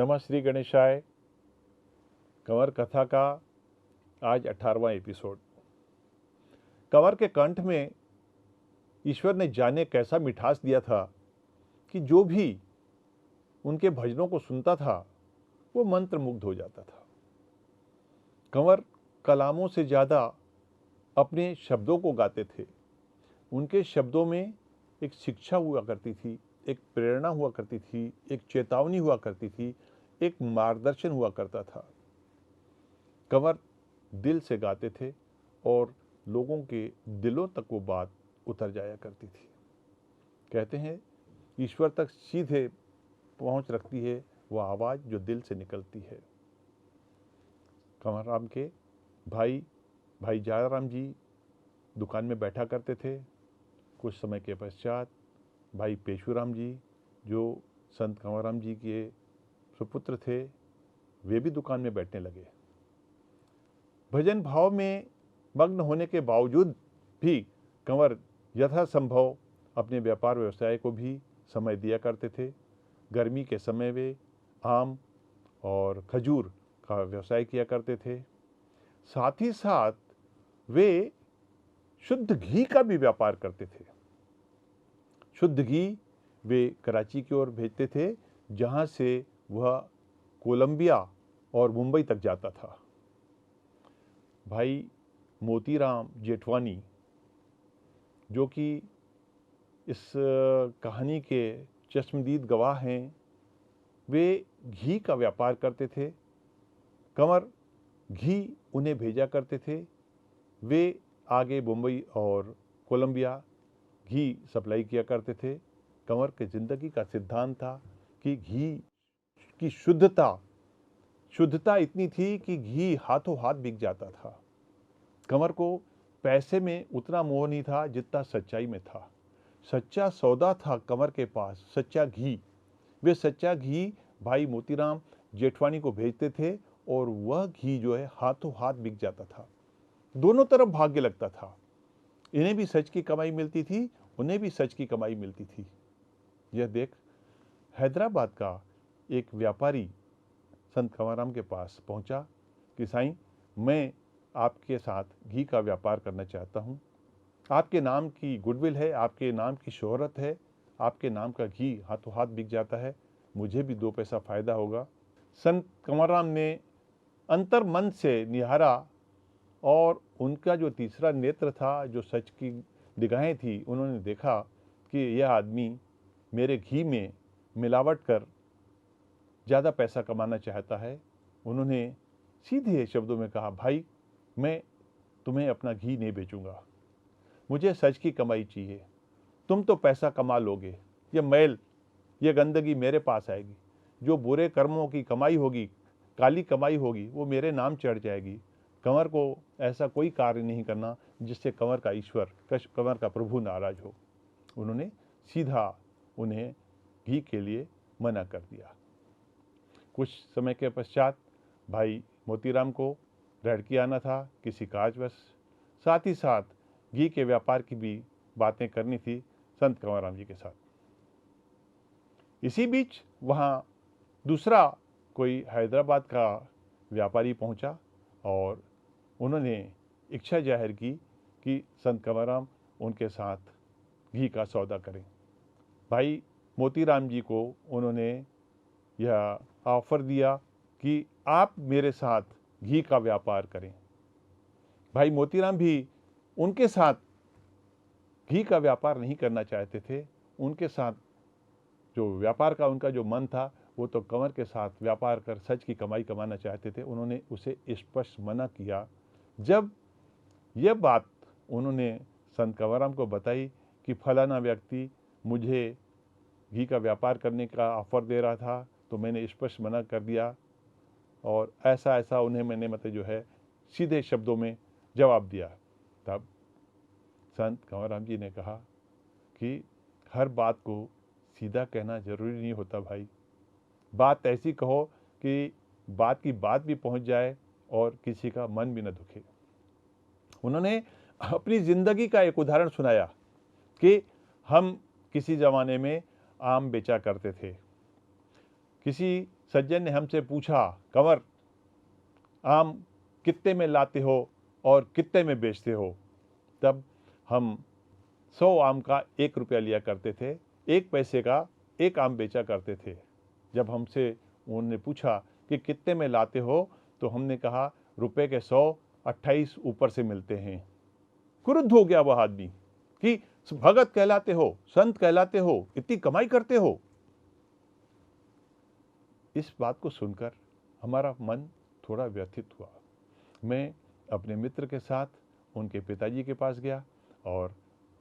नमः श्री गणेशाय। कंवर कथा का आज 18वां एपिसोड। कंवर के कंठ में ईश्वर ने जाने कैसा मिठास दिया था कि जो भी उनके भजनों को सुनता था वो मंत्रमुग्ध हो जाता था। कंवर कलामों से ज़्यादा अपने शब्दों को गाते थे। उनके शब्दों में एक शिक्षा हुआ करती थी, एक प्रेरणा हुआ करती थी, एक चेतावनी हुआ करती थी, एक मार्गदर्शन हुआ करता था। कंवर दिल से गाते थे और लोगों के दिलों तक वो बात उतर जाया करती थी। कहते हैं ईश्वर तक सीधे पहुंच रखती है वह आवाज़ जो दिल से निकलती है। कंवर राम के भाई जाराम जी दुकान में बैठा करते थे। कुछ समय के पश्चात भाई पेशुराम जी जो संत कंवरराम जी के सुपुत्र थे वे भी दुकान में बैठने लगे। भजन भाव में मग्न होने के बावजूद भी कंवर यथासंभव अपने व्यापार व्यवसाय को भी समय दिया करते थे। गर्मी के समय वे आम और खजूर का व्यवसाय किया करते थे। साथ ही साथ वे शुद्ध घी का भी व्यापार करते थे। शुद्ध घी वे कराची की ओर भेजते थे, जहां से वह कोलंबिया और मुंबई तक जाता था। भाई मोतीराम जेठवानी जो कि इस कहानी के चश्मदीद गवाह हैं, वे घी का व्यापार करते थे। कंवर घी उन्हें भेजा करते थे। वे आगे मुंबई और कोलंबिया घी सप्लाई किया करते थे। कंवर के ज़िंदगी का सिद्धांत था कि घी की शुद्धता इतनी थी कि घी हाथों हाथ बिक जाता था। कंवर को पैसे में उतना मोह नहीं था जितना सच्चाई में था। सच्चा सौदा था कंवर के पास, सच्चा घी। वे सच्चा घी भाई मोतीराम जेठवानी को भेजते थे और वह घी जो है हाथों हाथ बिक जाता था। दोनों तरफ भाग्य लगता था। इन्हें भी सच की कमाई मिलती थी, उन्हें भी सच की कमाई मिलती थी। यह देख हैदराबाद का एक व्यापारी संत कंवरराम के पास पहुंचा कि साईं, मैं आपके साथ घी का व्यापार करना चाहता हूं। आपके नाम की गुडविल है, आपके नाम की शोहरत है, आपके नाम का घी हाथों हाथ बिक जाता है, मुझे भी 2 पैसा फायदा होगा। संत कंवरराम ने अंतर मन से निहारा और उनका जो तीसरा नेत्र था, जो सच की निगाहें थी, उन्होंने देखा कि यह आदमी मेरे घी में मिलावट कर ज़्यादा पैसा कमाना चाहता है। उन्होंने सीधे शब्दों में कहा, भाई मैं तुम्हें अपना घी नहीं बेचूंगा, मुझे सच की कमाई चाहिए। तुम तो पैसा कमा लोगे, ये मैल, ये गंदगी मेरे पास आएगी। जो बुरे कर्मों की कमाई होगी, काली कमाई होगी, वो मेरे नाम चढ़ जाएगी। कंवर को ऐसा कोई कार्य नहीं करना जिससे कंवर का ईश्वर, कंवर का प्रभु नाराज हो। उन्होंने सीधा उन्हें घी के लिए मना कर दिया। कुछ समय के पश्चात भाई मोतीराम को रड़की आना था किसी काजवश, साथ ही साथ घी के व्यापार की भी बातें करनी थी संत कंवरराम जी के साथ। इसी बीच वहाँ दूसरा कोई हैदराबाद का व्यापारी पहुँचा और उन्होंने इच्छा जाहिर की कि संत कंवरराम उनके साथ घी का सौदा करें। भाई मोतीराम जी को उन्होंने यह ऑफर दिया कि आप मेरे साथ घी का व्यापार करें। भाई मोतीराम भी उनके साथ घी का व्यापार नहीं करना चाहते थे। उनके साथ जो व्यापार का उनका जो मन था वो तो कंवर के साथ व्यापार कर सच की कमाई कमाना चाहते थे। उन्होंने उसे स्पष्ट मना किया। जब यह बात उन्होंने संत कंवरराम को बताई कि फलाना व्यक्ति मुझे घी का व्यापार करने का ऑफर दे रहा था, तो मैंने स्पष्ट मना कर दिया और ऐसा उन्हें मैंने मतलब जो है सीधे शब्दों में जवाब दिया। तब संत कंवरराम जी ने कहा कि हर बात को सीधा कहना जरूरी नहीं होता भाई। बात ऐसी कहो कि बात की बात भी पहुंच जाए और किसी का मन भी न दुखे। उन्होंने अपनी ज़िंदगी का एक उदाहरण सुनाया कि हम किसी ज़माने में आम बेचा करते थे। किसी सज्जन ने हमसे पूछा, कंवर आम कितने में लाते हो और कितने में बेचते हो? तब हम 100 आम का 1 रुपया लिया करते थे, 1 पैसे का 1 आम बेचा करते थे। जब हमसे उन्होंने पूछा कि कितने में लाते हो, तो हमने कहा रुपए के 100 28 ऊपर से मिलते हैं। क्रुद्ध हो गया वह आदमी कि भगत कहलाते हो, संत कहलाते हो, इतनी कमाई करते हो। इस बात को सुनकर हमारा मन थोड़ा व्यथित हुआ। मैं अपने मित्र के साथ उनके पिताजी के पास गया और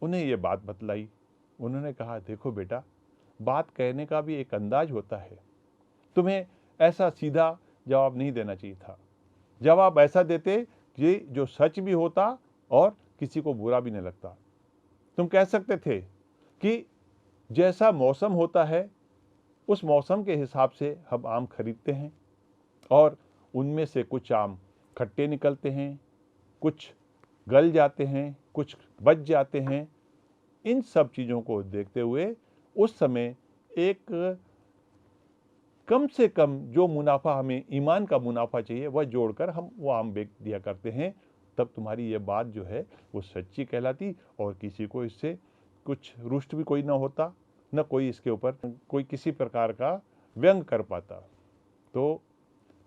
उन्हें ये बात बतलाई। उन्होंने कहा, देखो बेटा, बात कहने का भी एक अंदाज होता है, तुम्हें ऐसा सीधा जवाब नहीं देना चाहिए था। जवाब ऐसा देते कि जो सच भी होता और किसी को बुरा भी नहीं लगता। तुम कह सकते थे कि जैसा मौसम होता है उस मौसम के हिसाब से हम आम खरीदते हैं और उनमें से कुछ आम खट्टे निकलते हैं, कुछ गल जाते हैं, कुछ बच जाते हैं। इन सब चीज़ों को देखते हुए उस समय एक कम से कम जो मुनाफा हमें ईमान का मुनाफा चाहिए वह जोड़कर हम वो आम बेच दिया करते हैं। तब तुम्हारी ये बात जो है वो सच्ची कहलाती और किसी को इससे कुछ रुष्ट भी कोई ना होता, न कोई इसके ऊपर कोई किसी प्रकार का व्यंग कर पाता। तो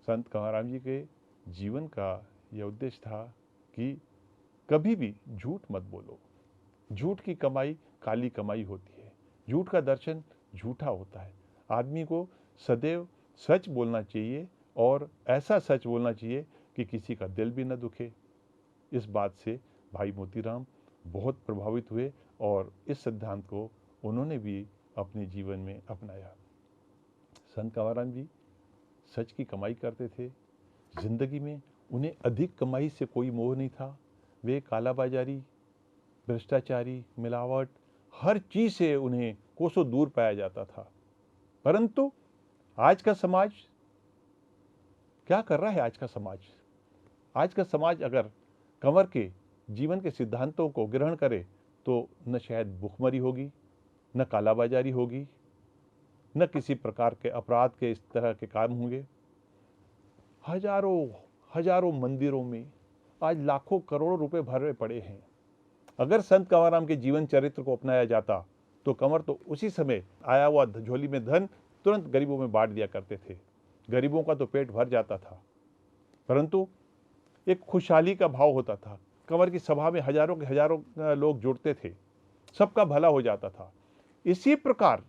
संत कंवरराम जी के जीवन का यह उद्देश्य था कि कभी भी झूठ मत बोलो। झूठ की कमाई काली कमाई होती है। झूठ का दर्शन झूठा होता है। आदमी को सदैव सच बोलना चाहिए और ऐसा सच बोलना चाहिए कि किसी का दिल भी न दुखे। इस बात से भाई मोतीराम बहुत प्रभावित हुए और इस सिद्धांत को उन्होंने भी अपने जीवन में अपनाया। संत कंवरराम जी सच की कमाई करते थे। जिंदगी में उन्हें अधिक कमाई से कोई मोह नहीं था। वे कालाबाजारी, भ्रष्टाचारी, मिलावट, हर चीज से उन्हें कोसों दूर पाया जाता था। परंतु आज का समाज क्या कर रहा है? आज का समाज अगर कंवर के जीवन के सिद्धांतों को ग्रहण करे तो न शायद भुखमरी होगी, न कालाबाजारी होगी, न किसी प्रकार के अपराध के इस तरह के काम होंगे। हजारों मंदिरों में आज लाखों करोड़ों रुपए भरे पड़े हैं। अगर संत कंवरराम के जीवन चरित्र को अपनाया जाता तो कंवर तो उसी समय आया हुआ झोली में धन तुरंत गरीबों में बांट दिया करते थे। गरीबों का तो पेट भर जाता था, परंतु एक खुशहाली का भाव होता था। कंवर की सभा में हजारों के हजारों लोग जुड़ते थे, सबका भला हो जाता था। इसी प्रकार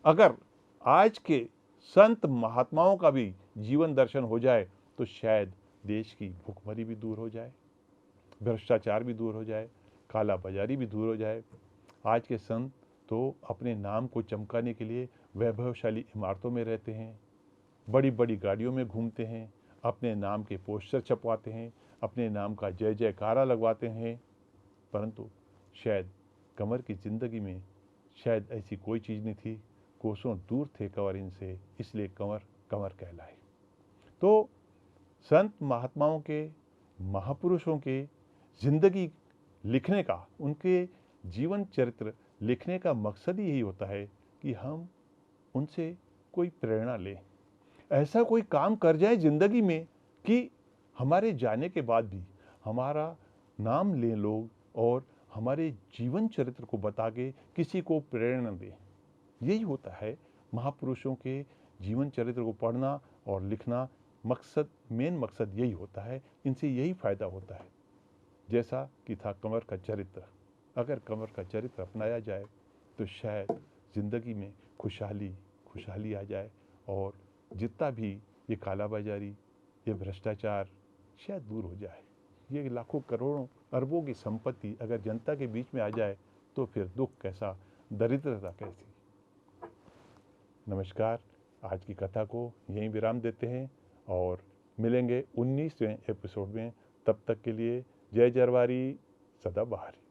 अगर आज के संत महात्माओं का भी जीवन दर्शन हो जाए तो शायद देश की भुखमरी भी दूर हो जाए, भ्रष्टाचार भी दूर हो जाए, काला बाजारी भी दूर हो जाए। आज के संत तो अपने नाम को चमकाने के लिए वैभवशाली इमारतों में रहते हैं, बड़ी बड़ी गाड़ियों में घूमते हैं, अपने नाम के पोस्टर छपवाते हैं, अपने नाम का जय जयकारा लगवाते हैं। परंतु शायद कंवर की ज़िंदगी में शायद ऐसी कोई चीज़ नहीं थी। कोसों दूर थे कंवर इनसे, इसलिए कंवर कंवर कहलाए। तो संत महात्माओं के, महापुरुषों के जिंदगी लिखने का, उनके जीवन चरित्र लिखने का मकसद ही यही होता है कि हम उनसे कोई प्रेरणा लें, ऐसा कोई काम कर जाए जिंदगी में कि हमारे जाने के बाद भी हमारा नाम लें लोग और हमारे जीवन चरित्र को बता के किसी को प्रेरणा दें। यही होता है महापुरुषों के जीवन चरित्र को पढ़ना और लिखना। मेन मकसद यही होता है, इनसे यही फायदा होता है। जैसा कि था कंवर का चरित्र, अगर कंवर का चरित्र अपनाया जाए तो शायद ज़िंदगी में खुशहाली आ जाए और जितना भी ये कालाबाजारी, ये भ्रष्टाचार शायद दूर हो जाए। ये लाखों करोड़ों अरबों की संपत्ति अगर जनता के बीच में आ जाए तो फिर दुख कैसा, दरिद्रता कैसी। नमस्कार, आज की कथा को यहीं विराम देते हैं और मिलेंगे 19वें एपिसोड में। तब तक के लिए जय जरवारी, सदा बहारी।